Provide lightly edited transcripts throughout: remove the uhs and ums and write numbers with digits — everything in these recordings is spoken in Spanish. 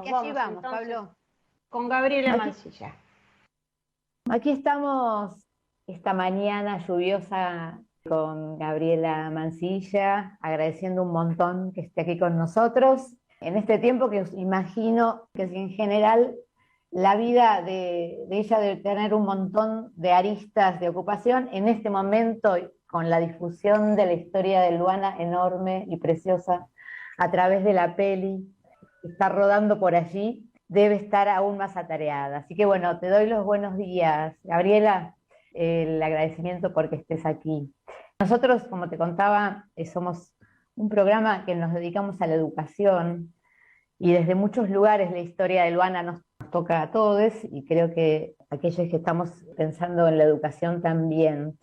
Así que allí vamos, entonces, Pablo. con Gabriela Aquí, Mancilla. aquí estamos esta mañana lluviosa con Gabriela Mancilla, agradeciendo un montón que esté aquí con nosotros. En este tiempo que os imagino que si en general la vida de ella debe tener un montón de aristas de ocupación, en este momento con la difusión de la historia de Luana enorme y preciosa a través de la peli que está rodando por allí, debe estar aún más atareada. Así que bueno, te doy los buenos días, Gabriela, el agradecimiento porque estés aquí. Nosotros, como te contaba, somos un programa que nos dedicamos a la educación y desde muchos lugares la historia de Luana nos toca a todos y creo que aquellos que estamos pensando en la educación también.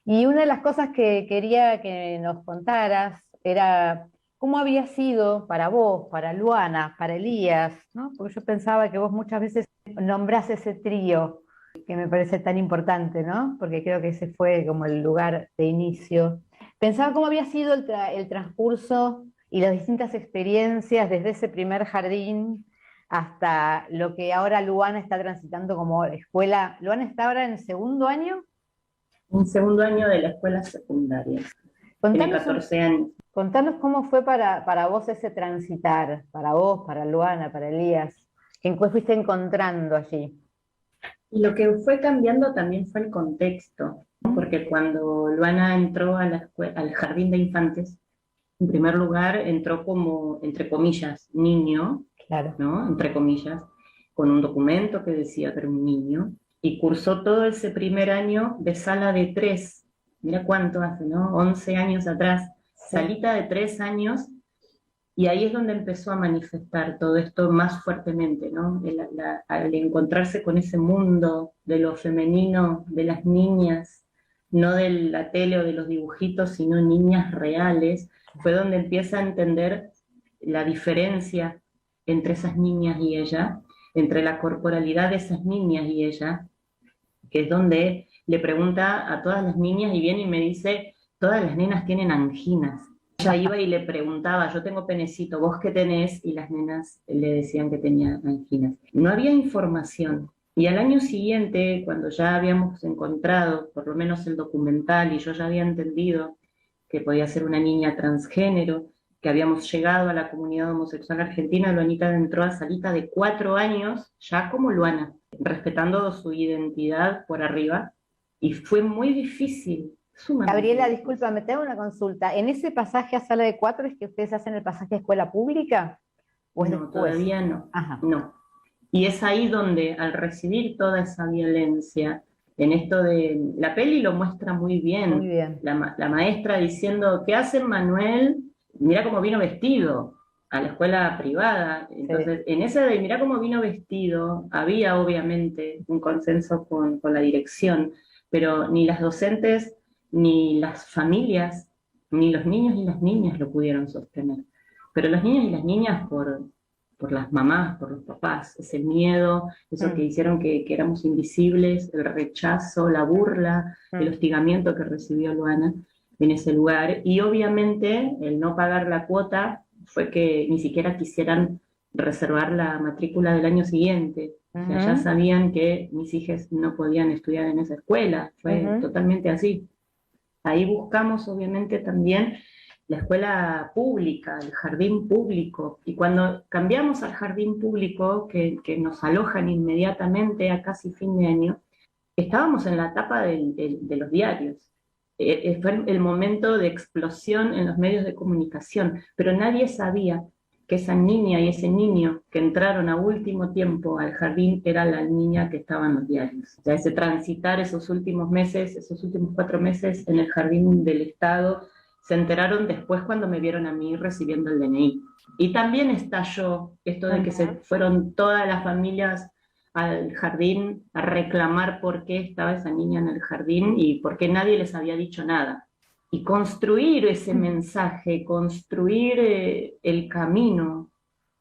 Y una de las cosas que quería que nos contaras era cómo había sido para vos, para Luana, para Elías, ¿no? Porque yo pensaba que vos muchas veces nombrás ese trío que me parece tan importante, ¿no? Porque creo que ese fue como el lugar de inicio. Pensaba cómo había sido el transcurso y las distintas experiencias desde ese primer jardín hasta lo que ahora Luana está transitando como escuela. ¿Luana está ahora en el segundo año? Un segundo año de la escuela secundaria. Tiene Contanos, 14 años. contanos cómo fue para vos ese transitar, para vos, para Luana, para Elías, ¿en qué fuiste encontrando allí? Y lo que fue cambiando también fue el contexto, ¿no? Porque cuando Luana entró a al jardín de infantes, en primer lugar entró como, entre comillas, niño, Claro. ¿no? Entre comillas, con un documento que decía que era un niño, y cursó todo ese primer año de sala de 3. Mira cuánto hace, ¿no? 11 años atrás, Sí. salita de 3 años, y ahí es donde empezó a manifestar todo esto más fuertemente, ¿no? Al encontrarse con ese mundo de lo femenino, de las niñas, no de la tele o de los dibujitos, sino niñas reales, fue donde empieza a entender la diferencia entre esas niñas y ella, entre la corporalidad de esas niñas y ella, que es donde le pregunta a todas las niñas y viene y me dice, todas las nenas tienen anginas. Ella iba y le preguntaba, yo tengo penecito, ¿vos qué tenés? Y las nenas le decían que tenían anginas. No había información. Y al año siguiente, cuando ya habíamos encontrado, por lo menos el documental, y yo ya había entendido que podía ser una niña transgénero, que habíamos llegado a la comunidad homosexual argentina, Luanita entró a salita de 4 años, ya como Luana, respetando su identidad por arriba, y fue muy difícil. Gabriela, discúlpame, te hago una consulta. ¿En ese pasaje a sala de 4 es que ustedes hacen el pasaje a escuela pública? ¿O es No, después? todavía no. Ajá. No. Y es ahí donde, al recibir toda esa violencia, en esto de... La peli lo muestra muy bien. Muy bien. La maestra diciendo, ¿qué hace Manuel? Mira cómo vino vestido a la escuela privada. Entonces, en ese de mira cómo vino vestido, había obviamente un consenso con la dirección, pero ni las docentes, ni las familias, ni los niños y las niñas lo pudieron sostener. Pero los niños y las niñas por las mamás, por los papás, ese miedo, eso que hicieron que éramos invisibles, el rechazo, la burla, el hostigamiento que recibió Luana en ese lugar, y obviamente el no pagar la cuota fue que ni siquiera quisieran reservar la matrícula del año siguiente. O sea, ya sabían que mis hijas no podían estudiar en esa escuela, fue totalmente así. Ahí buscamos obviamente también la escuela pública, el jardín público, y cuando cambiamos al jardín público, que nos alojan inmediatamente a casi fin de año, estábamos en la etapa de los diarios. Fue el momento de explosión en los medios de comunicación, pero nadie sabía que esa niña y ese niño que entraron a último tiempo al jardín era la niña que estaba en los diarios. O sea, ese transitar esos últimos meses, esos últimos 4 meses en el jardín del Estado, se enteraron después cuando me vieron a mí recibiendo el DNI. Y también estalló esto de que se fueron todas las familias al jardín a reclamar por qué estaba esa niña en el jardín y por qué nadie les había dicho nada. Y construir ese mensaje, construir el camino.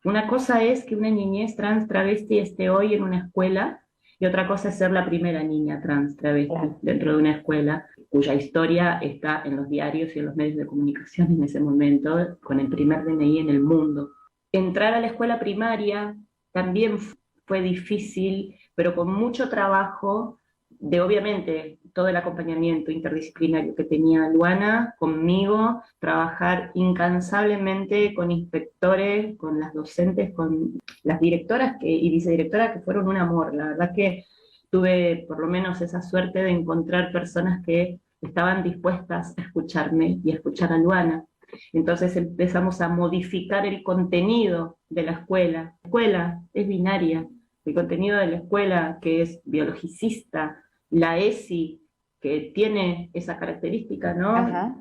Una cosa es que una niñez trans travesti esté hoy en una escuela y otra cosa es ser la primera niña trans travesti dentro de una escuela cuya historia está en los diarios y en los medios de comunicación en ese momento, con el primer DNI en el mundo. Entrar a la escuela primaria también fue difícil, pero con mucho trabajo de obviamente todo el acompañamiento interdisciplinario que tenía Luana conmigo, trabajar incansablemente con inspectores, con las docentes, con las directoras y vicedirectoras que fueron un amor. La verdad que tuve por lo menos esa suerte de encontrar personas que estaban dispuestas a escucharme y a escuchar a Luana. Entonces empezamos a modificar el contenido de la escuela. La escuela es binaria, el contenido de la escuela que es biologicista, la ESI, que tiene esa característica, ¿no? Ajá.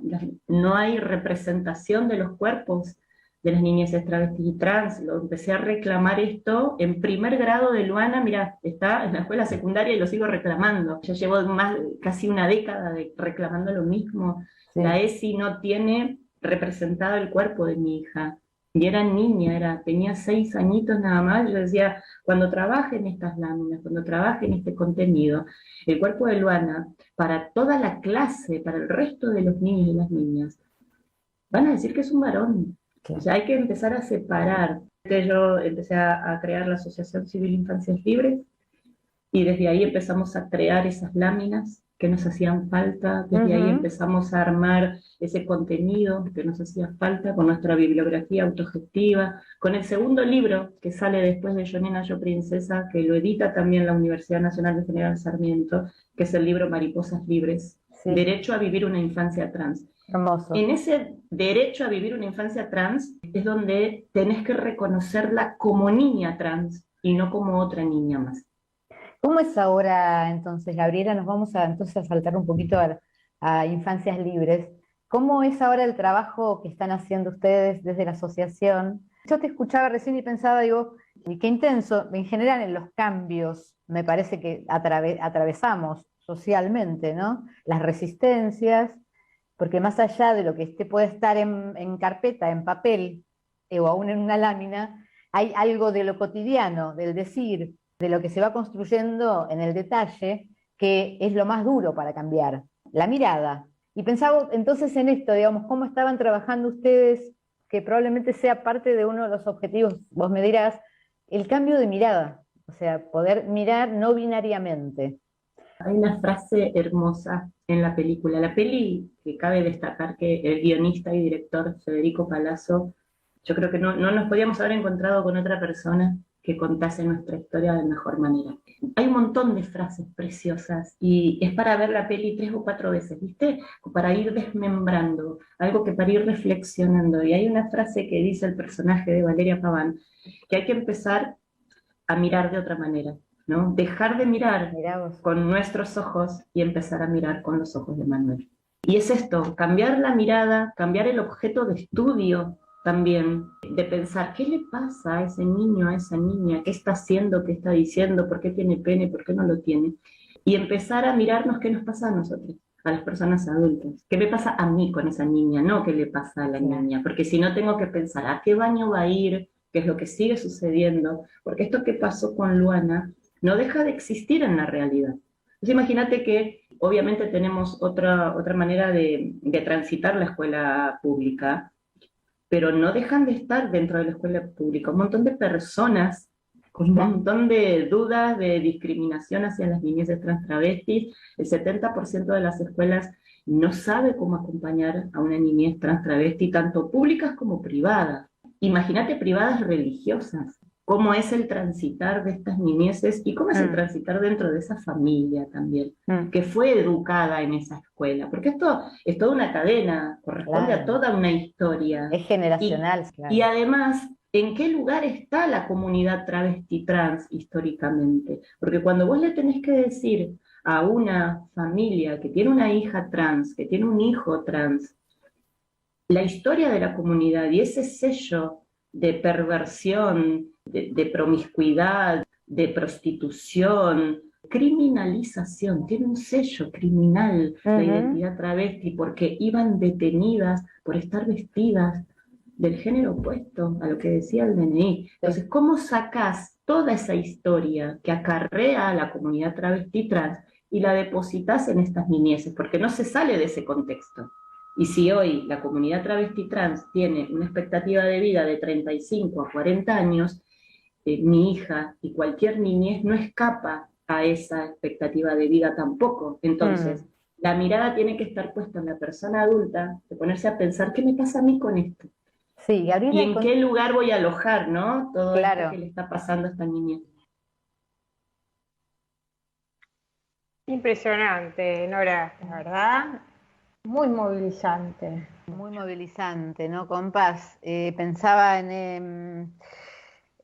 No hay representación de los cuerpos de las niñeces travestis y trans. Lo empecé a reclamar esto en primer grado de Luana, mira, está en la escuela secundaria y lo sigo reclamando. Ya llevo casi una década reclamando lo mismo. Sí. La ESI no tiene representado el cuerpo de mi hija. Y era niña, tenía 6 añitos nada más. Yo decía, cuando trabaje en estas láminas, cuando trabaje en este contenido, el cuerpo de Luana, para toda la clase, para el resto de los niños y las niñas, van a decir que es un varón. O sea, hay que empezar a separar. Yo empecé a crear la Asociación Civil Infancias Libres, y desde ahí empezamos a crear esas láminas que nos hacían falta, desde ahí empezamos a armar ese contenido que nos hacía falta con nuestra bibliografía autogestiva, con el segundo libro que sale después de Yo Nena, Yo Princesa, que lo edita también la Universidad Nacional de General Sarmiento, que es el libro Mariposas Libres, sí. Derecho a vivir una infancia trans. Hermoso. En ese derecho a vivir una infancia trans es donde tenés que reconocerla como niña trans y no como otra niña más. ¿Cómo es ahora entonces, Gabriela? Nos vamos entonces a saltar un poquito a Infancias Libres. ¿Cómo es ahora el trabajo que están haciendo ustedes desde la asociación? Yo te escuchaba recién y pensaba, digo, qué intenso, en general en los cambios, me parece que atravesamos socialmente, ¿no? Las resistencias, porque más allá de lo que puede estar en carpeta, en papel, o aún en una lámina, hay algo de lo cotidiano, del decir, de lo que se va construyendo en el detalle, que es lo más duro para cambiar, la mirada. Y pensaba entonces en esto, digamos, cómo estaban trabajando ustedes, que probablemente sea parte de uno de los objetivos, vos me dirás, el cambio de mirada, o sea, poder mirar no binariamente. Hay una frase hermosa en la película. La peli, que cabe destacar que el guionista y director Federico Palazzo, yo creo que no nos podíamos haber encontrado con otra persona que contase nuestra historia de mejor manera. Hay un montón de frases preciosas y es para ver la peli 3 o 4 veces, ¿viste? Para ir desmembrando, algo que para ir reflexionando. Y hay una frase que dice el personaje de Valeria Paván, que hay que empezar a mirar de otra manera, ¿no? Dejar de mirar con nuestros ojos y empezar a mirar con los ojos de Manuel. Y es esto, cambiar la mirada, cambiar el objeto de estudio también, de pensar, ¿qué le pasa a ese niño, a esa niña? ¿Qué está haciendo? ¿Qué está diciendo? ¿Por qué tiene pene? ¿Por qué no lo tiene? Y empezar a mirarnos qué nos pasa a nosotros, a las personas adultas. ¿Qué me pasa a mí con esa niña? No qué le pasa a la niña, porque si no tengo que pensar, ¿a qué baño va a ir? ¿Qué es lo que sigue sucediendo? Porque esto que pasó con Luana no deja de existir en la realidad. Entonces imagínate que obviamente tenemos otra manera de transitar la escuela pública, pero no dejan de estar dentro de la escuela pública un montón de personas con un montón de dudas, de discriminación hacia las niñeces trans travestis. El 70% de las escuelas no sabe cómo acompañar a una niñez trans travesti, tanto públicas como privadas. Imagínate privadas religiosas, cómo es el transitar de estas niñeces y cómo es el transitar dentro de esa familia también, que fue educada en esa escuela, porque esto es toda una cadena, corresponde a toda una historia. Es generacional. Y además, ¿en qué lugar está la comunidad travesti trans históricamente? Porque cuando vos le tenés que decir a una familia que tiene una hija trans, que tiene un hijo trans, la historia de la comunidad y ese sello de perversión, de promiscuidad, de prostitución, criminalización, tiene un sello criminal la identidad travesti porque iban detenidas por estar vestidas del género opuesto a lo que decía el DNI. Entonces, ¿cómo sacás toda esa historia que acarrea a la comunidad travesti trans y la depositas en estas niñeces? Porque no se sale de ese contexto. Y si hoy la comunidad travesti trans tiene una expectativa de vida de 35 a 40 años, mi hija y cualquier niñez no escapa a esa expectativa de vida tampoco. Entonces, la mirada tiene que estar puesta en la persona adulta, de ponerse a pensar, ¿qué me pasa a mí con esto? Sí, ¿Y Gabriela, en qué lugar voy a alojar, ¿no? Todo esto que claro. le está pasando a esta niña. Impresionante, Nora, la verdad, muy movilizante. Muy movilizante, ¿no? Compás. Pensaba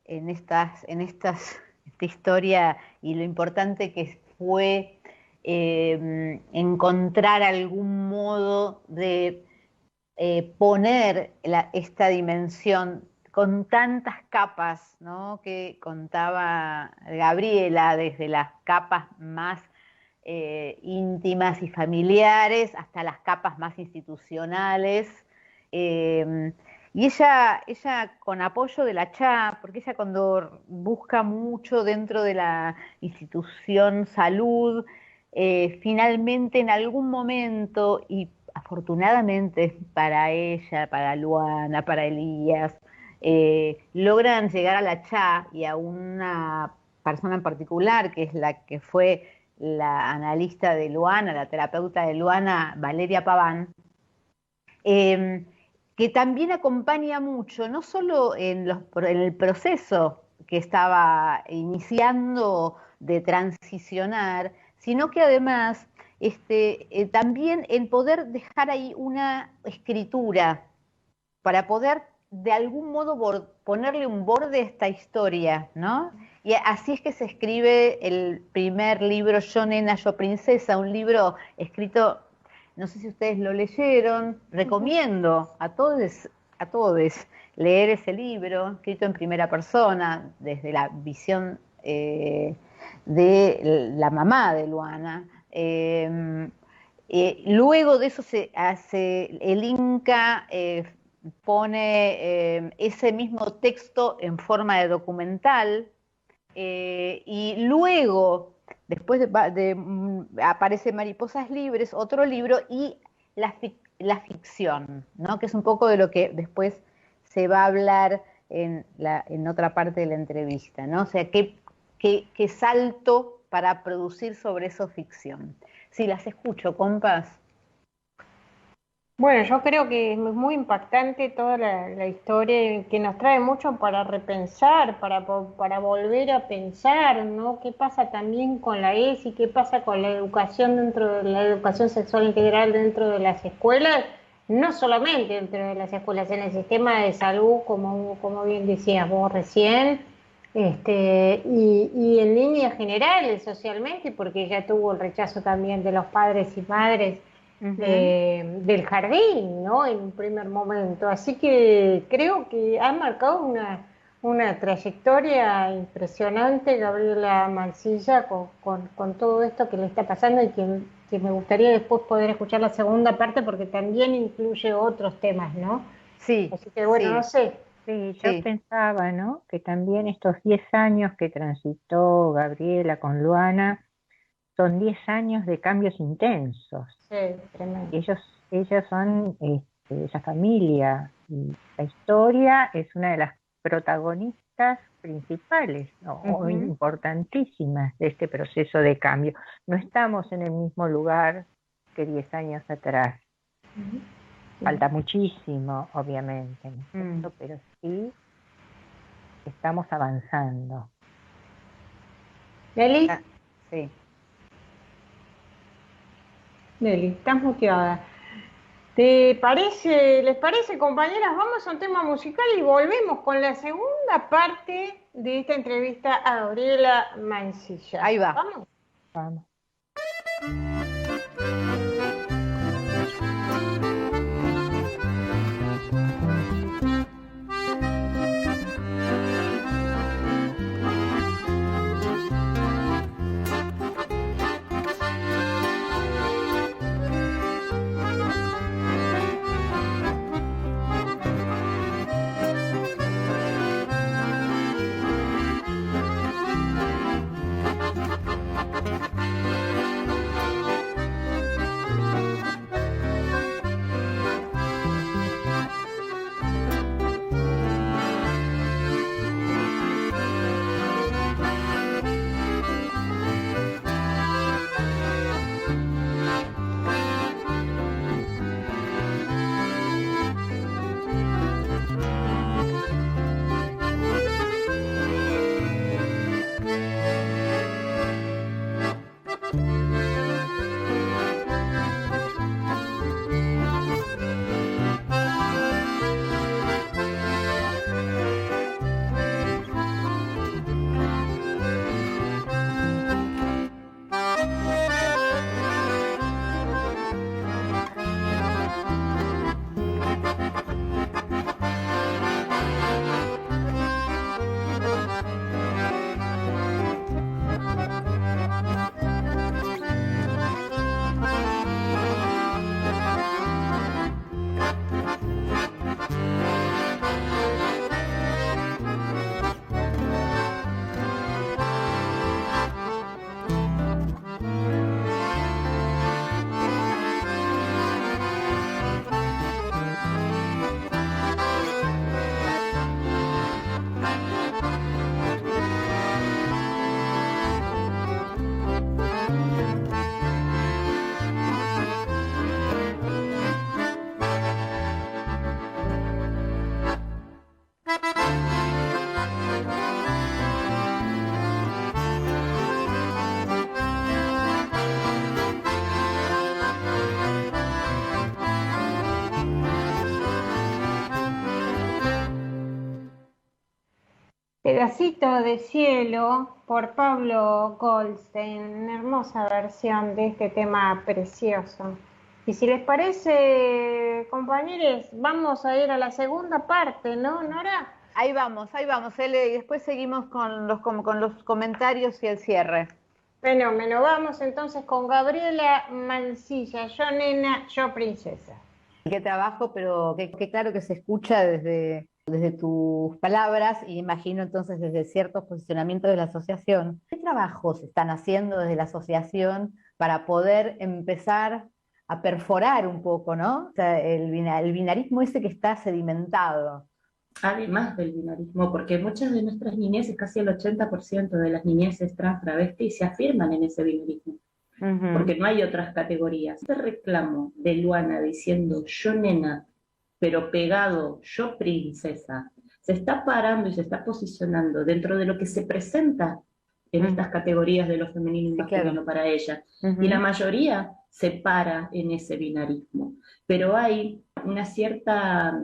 esta historia y lo importante que fue encontrar algún modo de poner esta dimensión con tantas capas, ¿no? Que contaba Gabriela, desde las capas más íntimas y familiares hasta las capas más institucionales. Eh, y ella con apoyo de la CHA, porque ella cuando busca mucho dentro de la institución salud, finalmente en algún momento, y afortunadamente para ella, para Luana, para Elías, logran llegar a la CHA y a una persona en particular, que es la que fue la analista de Luana, la terapeuta de Luana, Valeria Paván, eh, que también acompaña mucho, no solo en el proceso que estaba iniciando de transicionar, sino que además también el poder dejar ahí una escritura para poder de algún modo ponerle un borde a esta historia, ¿no? Y así es que se escribe el primer libro, Yo Nena, Yo Princesa, un libro escrito, no sé si ustedes lo leyeron, recomiendo a todos leer ese libro, escrito en primera persona, desde la visión de la mamá de Luana. Luego de eso se hace, el Inca pone ese mismo texto en forma de documental y luego, después aparece Mariposas Libres, otro libro, y la ficción, ¿no? Que es un poco de lo que después se va a hablar en otra parte de la entrevista, ¿no? O sea, qué salto para producir sobre eso ficción. Sí, las escucho, compas. Bueno, yo creo que es muy impactante toda la historia y que nos trae mucho para repensar, para volver a pensar, ¿no? ¿Qué pasa también con la ESI? ¿Qué pasa con la educación dentro de la educación sexual integral dentro de las escuelas? No solamente dentro de las escuelas, en el sistema de salud, como bien decías vos recién, y en líneas generales socialmente, porque ya tuvo el rechazo también de los padres y madres del jardín, ¿no? En un primer momento. Así que creo que ha marcado una trayectoria impresionante Gabriela Mancilla con todo esto que le está pasando y que me gustaría después poder escuchar la segunda parte porque también incluye otros temas, ¿no? Sí. Así que bueno, sí. no sé. Sí, yo pensaba, ¿no? Que también estos 10 años que transitó Gabriela con Luana son 10 años de cambios intensos. Sí, tremendo. Ellos son esa familia y la historia es una de las protagonistas principales, ¿no? O importantísimas de este proceso de cambio. No estamos en el mismo lugar que 10 años atrás. Falta muchísimo, obviamente, ¿no es cierto? Pero sí estamos avanzando. ¿Nelly? Sí. Nelly, estás muteada. ¿Les parece, compañeras? Vamos a un tema musical y volvemos con la segunda parte de esta entrevista a Gabriela Mancilla. Ahí va. ¿Vamos? Vamos. Pedacito de cielo por Pablo Goldstein, una hermosa versión de este tema precioso. Y si les parece, compañeros, vamos a ir a la segunda parte, ¿no, Nora? Ahí vamos, Ele, y después seguimos con los comentarios y el cierre. Fenómeno, vamos entonces con Gabriela Mansilla, yo nena, yo princesa. Qué trabajo, pero qué claro que se escucha desde tus palabras, y imagino entonces desde ciertos posicionamientos de la asociación. ¿Qué trabajos están haciendo desde la asociación para poder empezar a perforar un poco, ¿no? O sea, el binarismo ese que está sedimentado. Además del binarismo, porque muchas de nuestras niñeces, casi el 80% de las niñeces trans travestis, se afirman en ese binarismo. Porque no hay otras categorías. Este reclamo de Luana diciendo yo nena, pero pegado yo princesa, se está parando y se está posicionando dentro de lo que se presenta en estas categorías de lo femenino y masculino para ella. Y la mayoría se para en ese binarismo. Pero hay una cierta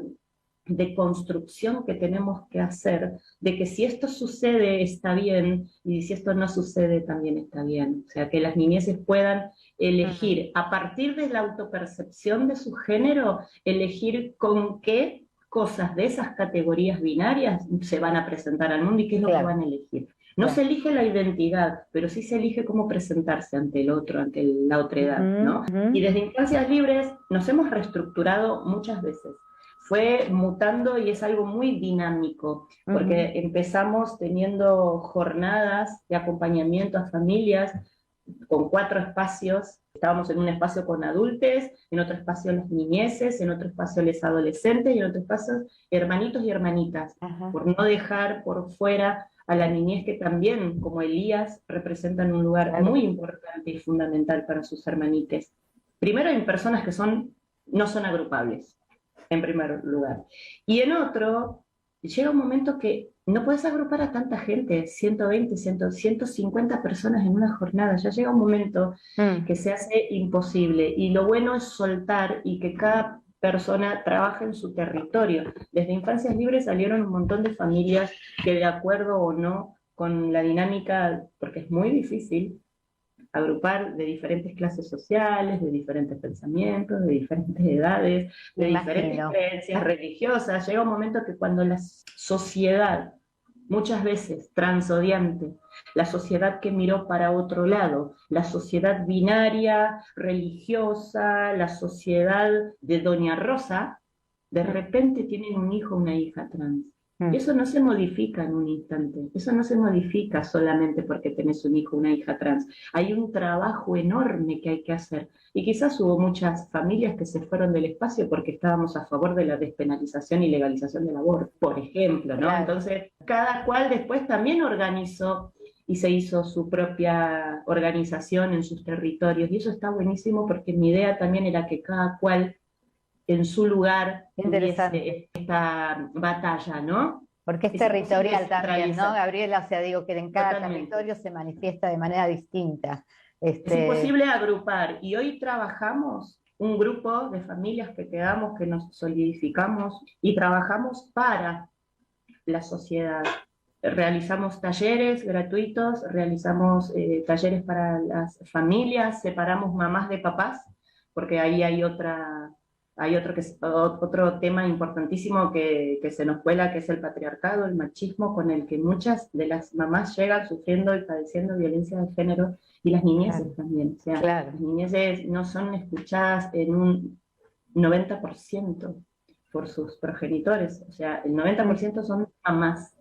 deconstrucción que tenemos que hacer, de que si esto sucede está bien, y si esto no sucede también está bien. O sea, que las niñeces puedan elegir, a partir de la autopercepción de su género, elegir con qué cosas de esas categorías binarias se van a presentar al mundo y qué es lo que van a elegir. No se elige la identidad, pero sí se elige cómo presentarse ante el otro, ante la otredad, ¿no? Y desde Infancias Libres nos hemos reestructurado muchas veces. Fue mutando y es algo muy dinámico, porque empezamos teniendo jornadas de acompañamiento a familias con 4 espacios. Estábamos en un espacio con adultos, en otro espacio las niñeces, en otro espacio los adolescentes y en otro espacio hermanitos y hermanitas, por no dejar por fuera a la niñez, que también, como Elías, representan un lugar muy importante y fundamental para sus hermanites. Primero, hay personas que no son agrupables, en primer lugar. Y en otro, llega un momento que no puedes agrupar a tanta gente, 120, 150 personas en una jornada. Ya llega un momento que se hace imposible. Y lo bueno es soltar y que cada persona trabaje en su territorio. Desde Infancias Libres salieron un montón de familias que, de acuerdo o no con la dinámica, porque es muy difícil agrupar de diferentes clases sociales, de diferentes pensamientos, de diferentes edades, de diferentes creencias religiosas. Llega un momento que cuando la sociedad, muchas veces transodiante, la sociedad que miró para otro lado, la sociedad binaria, religiosa, la sociedad de Doña Rosa, de repente tienen un hijo o una hija trans. Y eso no se modifica en un instante, eso no se modifica solamente porque tenés un hijo o una hija trans. Hay un trabajo enorme que hay que hacer. Y quizás hubo muchas familias que se fueron del espacio porque estábamos a favor de la despenalización y legalización del aborto, por ejemplo, ¿no? Claro. Entonces, cada cual después también organizó y se hizo su propia organización en sus territorios. Y eso está buenísimo, porque mi idea también era que cada cual en su lugar tuviese esta batalla, ¿no? Porque es territorial también, ¿no, Gabriela? O sea, digo que en cada territorio se manifiesta de manera distinta. Es imposible agrupar, y hoy trabajamos un grupo de familias que quedamos, que nos solidificamos y trabajamos para la sociedad. Realizamos talleres gratuitos, realizamos talleres para las familias, separamos mamás de papás, porque ahí hay otro tema importantísimo que se nos cuela, que es el patriarcado, el machismo, con el que muchas de las mamás llegan sufriendo y padeciendo violencia de género, y las niñeces también. O sea, las niñeces no son escuchadas en un 90% por sus progenitores. O sea, el 90% son mamás,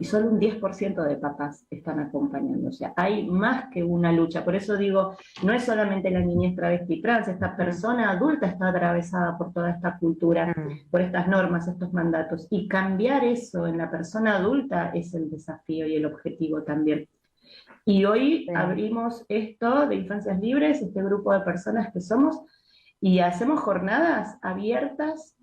y solo un 10% de papás están acompañando. O sea, hay más que una lucha. Por eso digo, no es solamente la niñez travesti trans, esta persona adulta está atravesada por toda esta cultura, por estas normas, estos mandatos. Y cambiar eso en la persona adulta es el desafío y el objetivo también. Y hoy abrimos esto de Infancias Libres, este grupo de personas que somos, y hacemos jornadas abiertas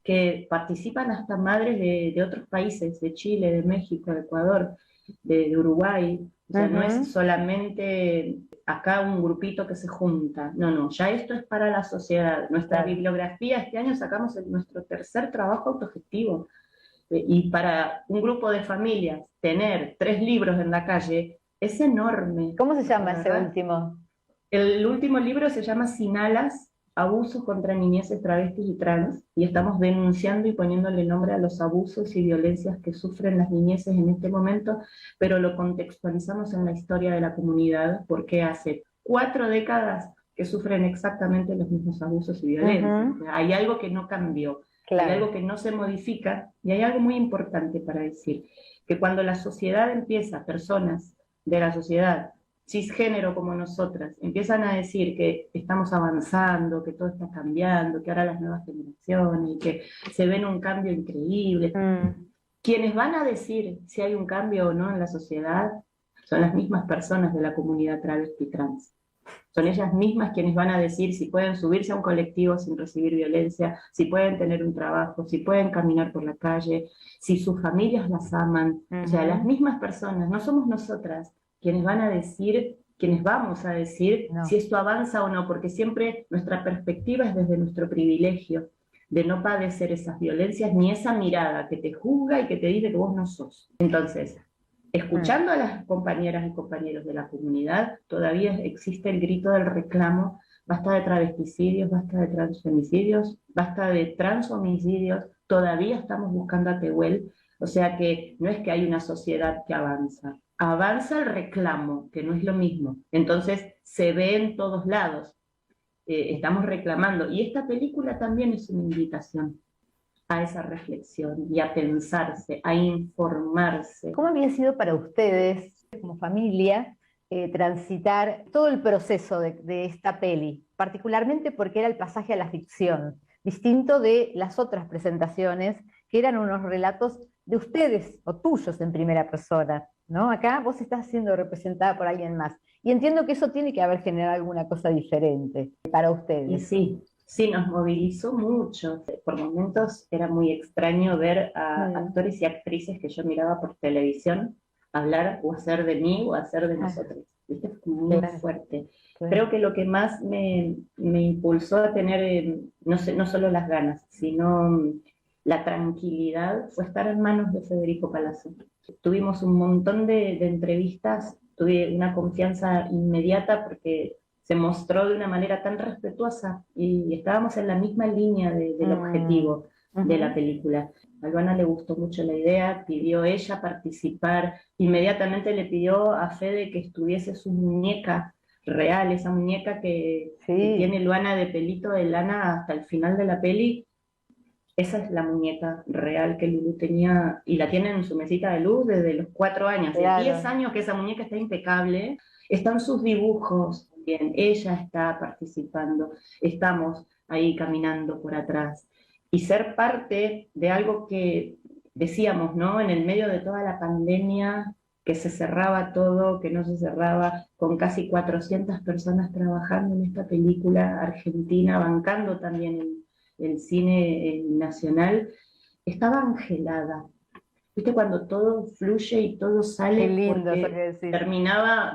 que participan hasta madres de otros países, de Chile, de México, de Ecuador, de Uruguay. O sea, no es solamente acá un grupito que se junta. No, ya esto es para la sociedad. Nuestra bibliografía, este año sacamos nuestro 3er trabajo autogestivo. Y para un grupo de familias tener 3 libros en la calle es enorme. ¿Cómo se llama ese ¿verdad? último? El último libro se llama Sin alas, abusos contra niñeces, travestis y trans, y estamos denunciando y poniéndole nombre a los abusos y violencias que sufren las niñeces en este momento, pero lo contextualizamos en la historia de la comunidad, porque hace 4 décadas que sufren exactamente los mismos abusos y violencias. Hay algo que no cambió, hay algo que no se modifica, y hay algo muy importante para decir, que cuando la sociedad empieza, personas de la sociedad, cisgénero como nosotras, empiezan a decir que estamos avanzando, que todo está cambiando, que ahora las nuevas generaciones, y que se ven un cambio increíble. Quienes van a decir si hay un cambio o no en la sociedad son las mismas personas de la comunidad travesti trans. Son ellas mismas quienes van a decir si pueden subirse a un colectivo sin recibir violencia, si pueden tener un trabajo, si pueden caminar por la calle, si sus familias las aman. O sea, las mismas personas, no somos nosotras quienes van a decir, quienes vamos a decir si esto avanza o no, porque siempre nuestra perspectiva es desde nuestro privilegio de no padecer esas violencias, ni esa mirada que te juzga y que te dice que vos no sos. Entonces, escuchando a las compañeras y compañeros de la comunidad, todavía existe el grito del reclamo: basta de travesticidios, basta de transfemicidios, basta de transhomicidios, todavía estamos buscando a Tehuel. O sea que no es que hay una sociedad que avanza, avanza el reclamo, que no es lo mismo. Entonces se ve en todos lados, estamos reclamando, y esta película también es una invitación a esa reflexión y a pensarse, a informarse. ¿Cómo había sido para ustedes, como familia, transitar todo el proceso de esta peli? Particularmente porque era el pasaje a la ficción, distinto de las otras presentaciones, que eran unos relatos de ustedes o tuyos en primera persona, ¿no? Acá vos estás siendo representada por alguien más. Y entiendo que eso tiene que haber generado alguna cosa diferente para ustedes. Y sí. Sí, nos movilizó mucho. Por momentos era muy extraño ver a actores y actrices que yo miraba por televisión hablar o hacer de mí o hacer de nosotros. ¿Viste? Fue muy fuerte. Creo que lo que más me impulsó a tener, no solo las ganas, sino la tranquilidad, fue estar en manos de Federico Palazzo. Tuvimos un montón de entrevistas, tuve una confianza inmediata porque se mostró de una manera tan respetuosa y estábamos en la misma línea del objetivo de la película. A Luana le gustó mucho la idea, pidió ella participar, inmediatamente le pidió a Fede que estuviese su muñeca real, esa muñeca que tiene Luana de pelito de lana hasta el final de la peli. Esa es la muñeca real que Lulú tenía, y la tiene en su mesita de luz desde los 4 años. Hace 10 años que esa muñeca está impecable. Están sus dibujos también, ella está participando, estamos ahí caminando por atrás. Y ser parte de algo que decíamos, ¿no? En el medio de toda la pandemia, que se cerraba todo, que no se cerraba, con casi 400 personas trabajando en esta película argentina, bancando también el cine nacional, estaba angelada. ¿Viste cuando todo fluye y todo sale? Qué lindo, porque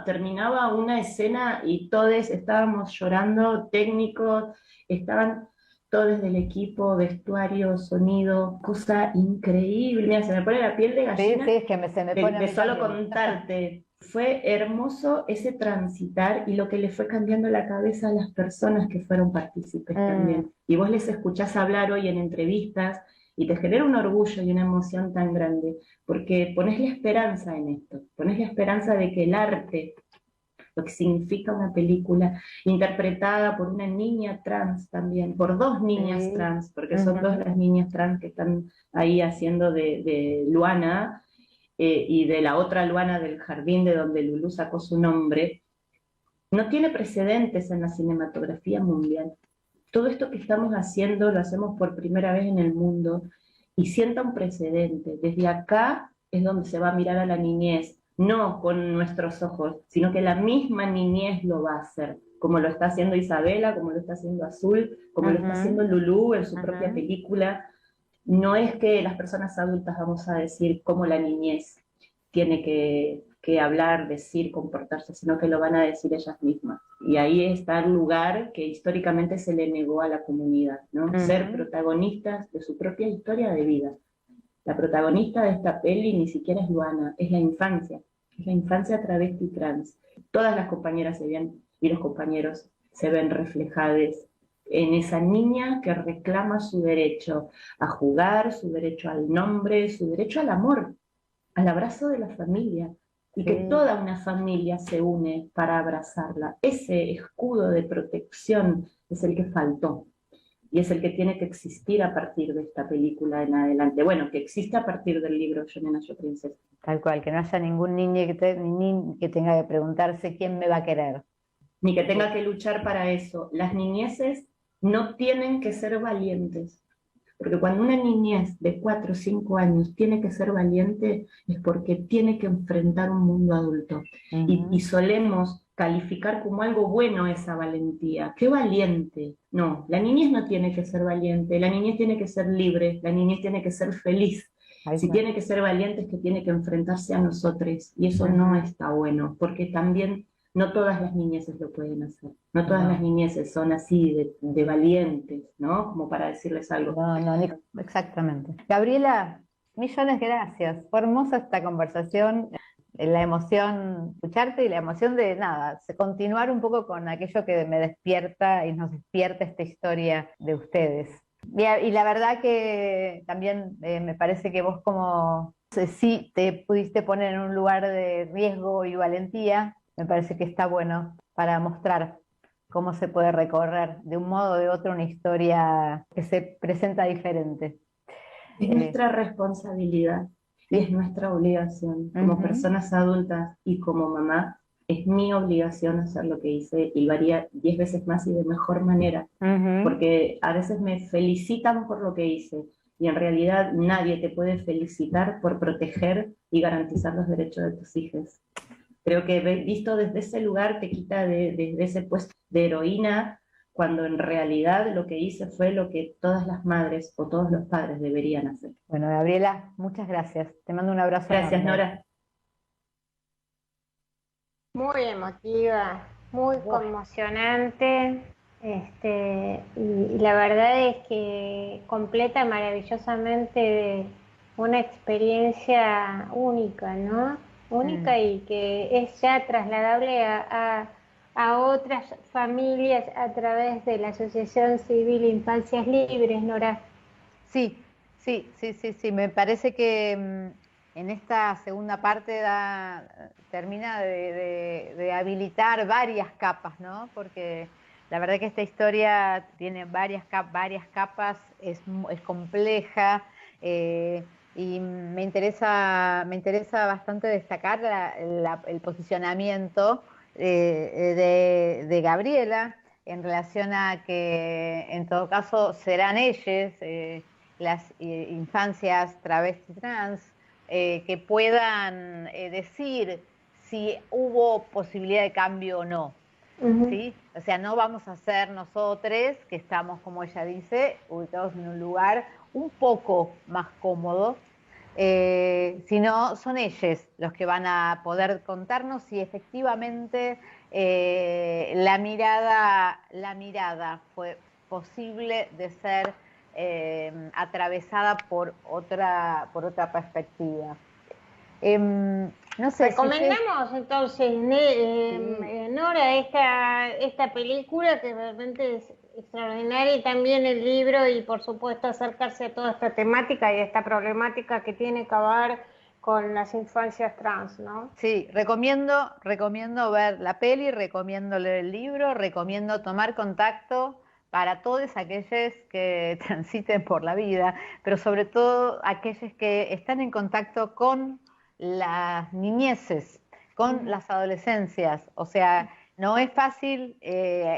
terminaba una escena y todos estábamos llorando, técnicos, estaban todos del equipo, vestuario, sonido, cosa increíble. Mira, se me pone la piel de gallina. Sí, es que se me pone de solo contarte. Fue hermoso ese transitar y lo que le fue cambiando la cabeza a las personas que fueron partícipes también. Y vos les escuchás hablar hoy en entrevistas y te genera un orgullo y una emoción tan grande, porque pones la esperanza en esto, pones la esperanza de que el arte, lo que significa una película interpretada por una niña trans también, por 2 niñas trans, porque son 2 las niñas trans que están ahí haciendo de Luana, y de la otra Luana del jardín de donde Lulú sacó su nombre, no tiene precedentes en la cinematografía mundial. Todo esto que estamos haciendo lo hacemos por primera vez en el mundo y sienta un precedente. Desde acá es donde se va a mirar a la niñez, no con nuestros ojos, sino que la misma niñez lo va a hacer, como lo está haciendo Isabela, como lo está haciendo Azul, como lo está haciendo Lulú en su propia película. No es que las personas adultas vamos a decir cómo la niñez tiene que hablar, decir, comportarse, sino que lo van a decir ellas mismas. Y ahí está el lugar que históricamente se le negó a la comunidad, ¿no? Ser protagonistas de su propia historia de vida. La protagonista de esta peli ni siquiera es Luana, es la infancia travesti trans. Todas las compañeras y los compañeros se ven reflejados en esa niña que reclama su derecho a jugar, su derecho al nombre, su derecho al amor, al abrazo de la familia, y que toda una familia se une para abrazarla. Ese escudo de protección es el que faltó, y es el que tiene que existir a partir de esta película en adelante. Bueno, que existe a partir del libro Yo, nena, yo, princesa. Tal cual, que no haya ningún niño que tenga que preguntarse quién me va a querer. Ni que tenga que luchar para eso. Las niñeces no tienen que ser valientes, porque cuando una niñez de 4 o 5 años tiene que ser valiente es porque tiene que enfrentar un mundo adulto. Y solemos calificar como algo bueno esa valentía. ¡Qué valiente! No, la niñez no tiene que ser valiente, la niñez tiene que ser libre, la niñez tiene que ser feliz. Si tiene que ser valiente es que tiene que enfrentarse a nosotros, y eso no está bueno, porque también no todas las niñeces lo pueden hacer, no todas las niñeces son así de valientes, ¿no? Como para decirles algo. Exactamente. Gabriela, millones de gracias. Fue hermosa esta conversación, la emoción escucharte y la emoción de continuar un poco con aquello que me despierta y nos despierta esta historia de ustedes. Y la verdad que también me parece que vos como sí te pudiste poner en un lugar de riesgo y valentía, me parece que está bueno para mostrar cómo se puede recorrer de un modo o de otro una historia que se presenta diferente. Es nuestra responsabilidad y es nuestra obligación como personas adultas y como mamá. Es mi obligación hacer lo que hice y lo haría 10 veces más y de mejor manera, porque a veces me felicitan por lo que hice y en realidad nadie te puede felicitar por proteger y garantizar los derechos de tus hijos. Creo que visto desde ese lugar te quita desde ese puesto de heroína, cuando en realidad lo que hice fue lo que todas las madres o todos los padres deberían hacer. Bueno, Gabriela, muchas gracias. Te mando un abrazo. Gracias, Nora. Muy emotiva, muy conmocionante, y la verdad es que completa maravillosamente una experiencia única, ¿no? Única y que es ya trasladable a otras familias a través de la Asociación Civil Infancias Libres, Nora. Sí. Me parece que en esta segunda parte termina de habilitar varias capas, ¿no? Porque la verdad que esta historia tiene varias capas, es compleja, y me interesa bastante destacar el posicionamiento de Gabriela en relación a que en todo caso serán ellas, las infancias travesti trans, que puedan decir si hubo posibilidad de cambio o no. ¿Sí? O sea, no vamos a ser nosotros, que estamos, como ella dice, ubicados en un lugar un poco más cómodo, sino son ellos los que van a poder contarnos si efectivamente la mirada fue posible de ser atravesada por otra perspectiva. No sé, recomendamos entonces, Nora, esta película que realmente es extraordinaria, y también el libro, y por supuesto acercarse a toda esta temática y a esta problemática que tiene que ver con las infancias trans, ¿no? Sí, recomiendo ver la peli, recomiendo leer el libro, recomiendo tomar contacto para todos aquellos que transiten por la vida, pero sobre todo aquellos que están en contacto con las niñeces, con las adolescencias. O sea, no es fácil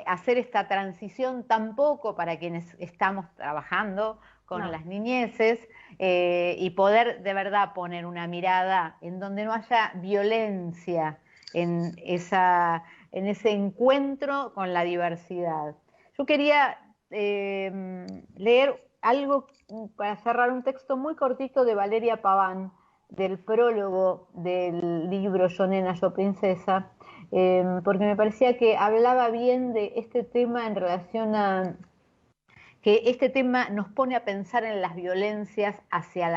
hacer esta transición tampoco para quienes estamos trabajando con las niñeces, y poder de verdad poner una mirada en donde no haya violencia en ese encuentro con la diversidad. Yo quería leer algo para cerrar, un texto muy cortito de Valeria Paván, del prólogo del libro Yo, nena, yo, princesa, porque me parecía que hablaba bien de este tema en relación a que este tema nos pone a pensar en las violencias hacia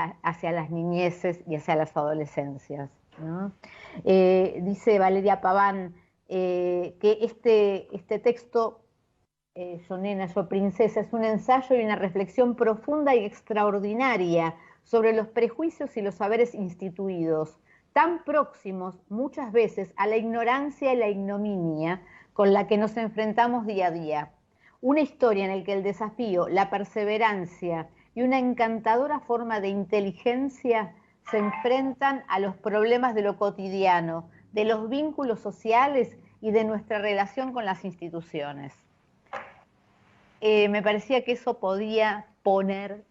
las niñeces y hacia las adolescencias, ¿no? Dice Valeria Paván que este texto, Yo nena, yo princesa, es un ensayo y una reflexión profunda y extraordinaria sobre los prejuicios y los saberes instituidos, tan próximos muchas veces a la ignorancia y la ignominia con la que nos enfrentamos día a día. Una historia en la que el desafío, la perseverancia y una encantadora forma de inteligencia se enfrentan a los problemas de lo cotidiano, de los vínculos sociales y de nuestra relación con las instituciones. Me parecía que eso podía poner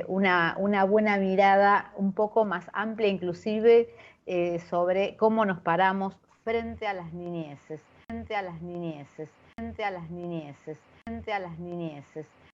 una buena mirada un poco más amplia, inclusive sobre cómo nos paramos frente a las niñeces, frente a las niñeces, frente a las niñeces, frente a las niñeces.